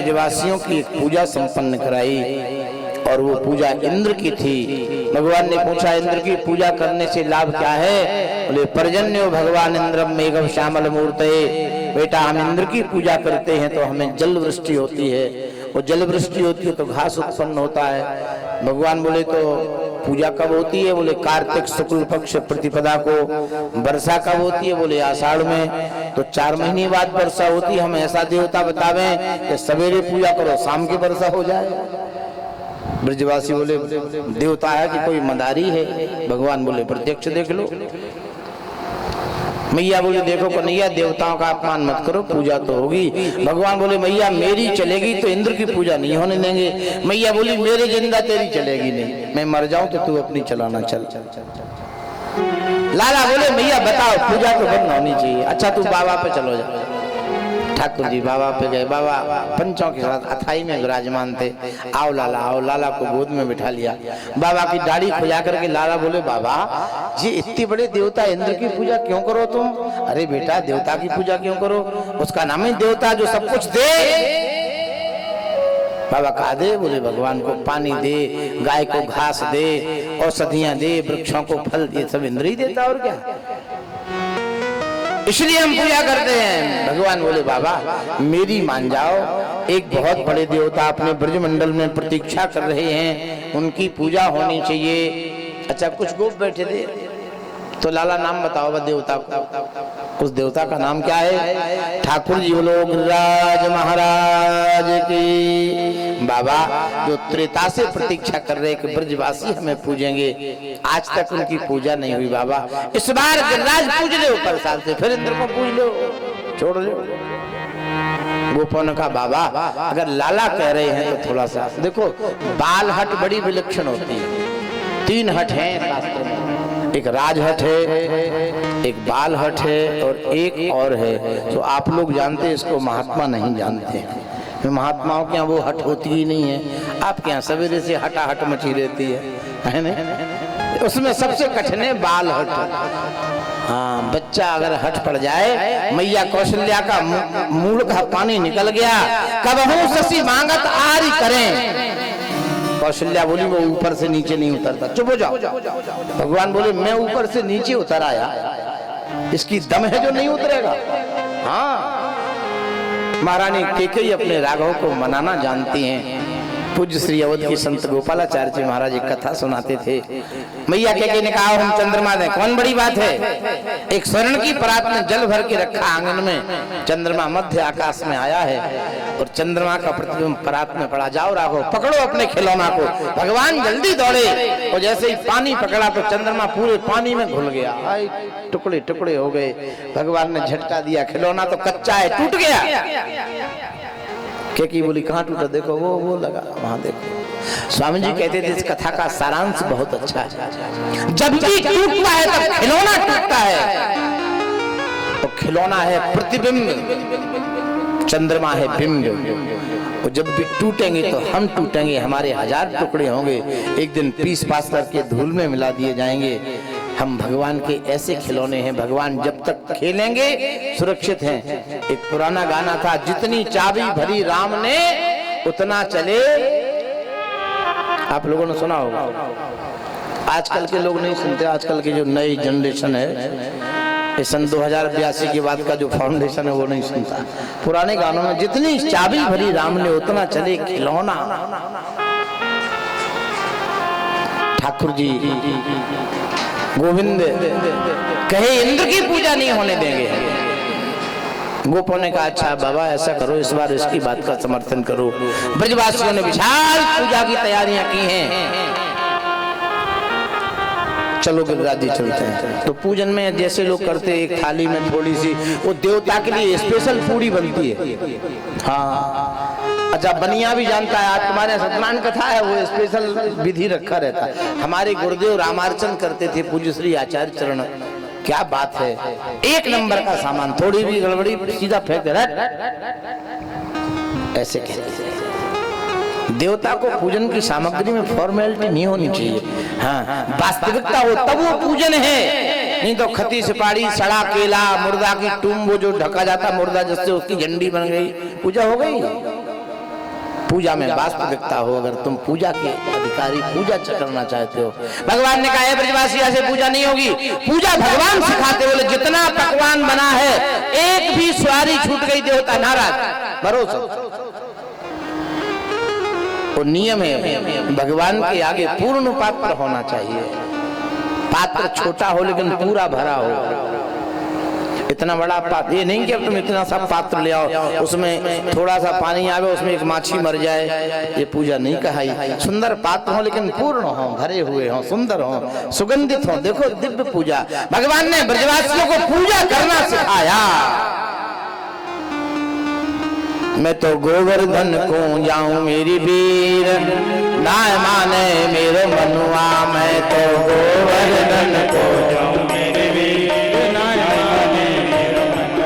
ब्रजवासियों की एक पूजा संपन्न कराई और वो पूजा इंद्र की थी। भगवान ने पूछा इंद्र की पूजा करने से लाभ क्या है? बोले पर्जन्यो भगवान इंद्रम मेघम श्यामल मूर्ते। बेटा हम इंद्र की पूजा करते हैं तो हमें जल वृष्टि होती है, और जल वृष्टि होती है तो घास उत्पन्न होता है। भगवान बोले तो पूजा कब होती है? बोले कार्तिक शुक्ल पक्ष प्रतिपदा को। वर्षा कब होती है? बोले आषाढ़ में। तो 4 महीने बाद वर्षा होती है। हम ऐसा देवता बतावे कि सवेरे पूजा करो शाम की वर्षा हो जाए। ब्रजवासी बोले देवता है कि कोई मदारी है? भगवान बोले प्रत्यक्ष देख लो। मैया बोले देखो कन्हैया देवताओं का अपमान मत करो, पूजा तो होगी। भगवान बोले मैया मेरी चलेगी तो इंद्र की पूजा नहीं होने देंगे। मैया बोली मेरे जिंदा तेरी चलेगी नहीं, मैं मर जाऊं तो तू अपनी चलाना चल। लाला बोले मैया बताओ पूजा तो बंद होनी चाहिए। अच्छा तू बाबा पे चलो जा। ठाकुर जी बाबा पे गए। बाबा पंचों के साथ अथाई में विराजमान थे। आओ लाला आओ। लाला को गोद में बिठा लिया। बाबा की दाढ़ी खुजा करके लाला बोले बाबा ये इतने बड़े देवता इंद्र की पूजा क्यों करो तुम? अरे बेटा देवता की पूजा क्यों करो? उसका नाम है देवता जो सब कुछ दे। बाबा कहा दे? बोले भगवान को पानी दे, गाय को घास दे, औषधियां दे, वृक्षों को फल दे, सब इंद्र ही देता और क्या, इसलिए हम पूजा करते हैं। भगवान बोले बाबा मेरी मान जाओ, एक बहुत बड़े देवता अपने ब्रजमंडल में प्रतीक्षा कर रहे हैं, उनकी पूजा होनी चाहिए। अच्छा कुछ गोप बैठे थे तो लाला नाम बताओ देवता को। उस देवता का नाम क्या है? ठाकुर जी बोलो गिरिराज महाराज की। बाबा जो त्रेता से प्रतीक्षा कर रहे कि ब्रजवासी हमें पूजेंगे, आज तक उनकी पूजा नहीं हुई। बाबा इस बार गिरिराज पूज लो, पर साल से फिर इंद्र को पूज लो, छोड़ लो। गोपों ने कहा बाबा अगर लाला कह रहे हैं तो थोड़ा सा देखो। बाल हट बड़ी विलक्षण होती है। 3 हट हैं शास्त्र में, एक राजहट है, एक बाल हट है और एक और है। तो आप लोग जानते हैं इसको, महात्मा नहीं जानते हैं। महात्माओं के यहाँ वो हट होती ही नहीं है। आपके यहाँ सवेरे से हटा हट मची रहती है ना? उसमें सबसे कठिन है बाल हट। हाँ बच्चा अगर हट पड़ जाए, मैया कौशल्या का मूल का पानी निकल गया, कबहू शशि मांगत आरी करें। कौशल्या बोली वो ऊपर से नीचे नहीं उतरता, चुप हो जाओ। भगवान बोले मैं ऊपर से नीचे उतर आया, इसकी दम है जो नहीं उतरेगा। हाँ महारानी कैकेयी अपने राघव को मनाना जानती हैं। पूज्य श्री अवध की संत गोपालाचार्य जी महाराज एक कथा सुनाते थे। मैया कैकेयी ने कहा हम चंद्रमा दें, कौन बड़ी बात है? एक स्वर्ण की परात में जल भर के रखा आंगन में, चंद्रमा मध्य आकाश में आया है और चंद्रमा का प्रतिबिंब परात में पड़ा। जाओ राघव पकड़ो अपने खिलौना को। भगवान जल्दी दौड़े और जैसे ही पानी पकड़ा तो चंद्रमा पूरे पानी में घुल गया, टुकड़े टुकड़े हो गए। भगवान ने झटका दिया, खिलौना तो कच्चा है, टूट गया। कैकेयी बोली कहाँ टूटा? देखो वो लगा वहां देखो। स्वामी जी कहते थे इस कथा का सारांश बहुत अच्छा है। जब भी टूटता है तब खिलौना टूटता है, तो खिलौना है प्रतिबिंब, चंद्रमा है बिंब। और जब भी टूटेंगे तो हम टूटेंगे, हमारे 1000 टुकड़े होंगे, एक दिन पीस पास करके धूल में मिला दिए जाएंगे। हम भगवान के ऐसे खिलौने हैं, भगवान जब तक खेलेंगे सुरक्षित हैं। एक पुराना गाना था, जितनी चाबी भरी राम ने उतना चले। आप लोगों ने सुना होगा। आजकल के लोग नहीं सुनते, आजकल की जो नई जनरेशन है, सन 2082 के बाद का जो फाउंडेशन है वो नहीं सुनता। पुराने गानों में जितनी चाबी भरी राम ने उतना चले खिलौना। ठाकुर जी गोविंद कहे इंद्र की पूजा नहीं होने देंगे। गोपों ने कहा अच्छा बाबा ऐसा करो, इस बार इसकी बात का समर्थन करो। ब्रजवासियों ने विशाल पूजा की तैयारियां की हैं। चलो गिरिराज जी चलते हैं। तो पूजन में जैसे लोग करते, एक थाली में थोड़ी सी वो देवता के लिए स्पेशल पूरी बनती है। हाँ अच्छा बनिया भी जानता है, आज तुम्हारे सतनान कथा है वो स्पेशल विधि रखा रहता है। हमारे गुरुदेव रामार्चन करते थे पूज्य श्री आचार्य चरण, क्या बात है, 1 नंबर का सामान, थोड़ी भी गड़बड़ी सीधा फेंक दे ऐसे कहते थे। देवता को पूजन की सामग्री में फॉर्मेलिटी नहीं होनी चाहिए। हाँ वास्तविकता हो तब वो पूजन है, नहीं तो खती सुपारी सड़ा केला मुर्दा की टूम वो जो ढका जाता मुर्दा जिससे उसकी झंडी बन गई, पूजा हो गई? पूजा में वास्तविकता हो, अगर तुम पूजा के अधिकारी पूजा करना चाहते हो। भगवान ने कहा है ब्रजवासी ऐसे पूजा नहीं होगी, पूजा भगवान सिखाते, बोले जितना पकवान बना है एक भी स्वारी छूट गई देवता नाराज। भरोसा वो नियम है, भगवान के आगे पूर्ण पात्र होना चाहिए। पात्र छोटा हो लेकिन पूरा भरा हो। इतना बड़ा पात्र ये नहीं कि अब तुम इतना सा पात्र ले आओ, उसमें थोड़ा सा पानी आवे, उसमें एक माछी मर जाए, ये पूजा नहीं कहाई। सुंदर पात्र हो लेकिन पूर्ण हो, भरे हुए हो, सुंदर हो, सुगंधित हो। देखो दिव्य पूजा भगवान ने ब्रजवासियों को पूजा करना सिखाया। मैं तो गोवर्धन को जाऊं मेरी वीर, ना माने मेरे मनुआ, मैं तो गोवर्धन को जाऊं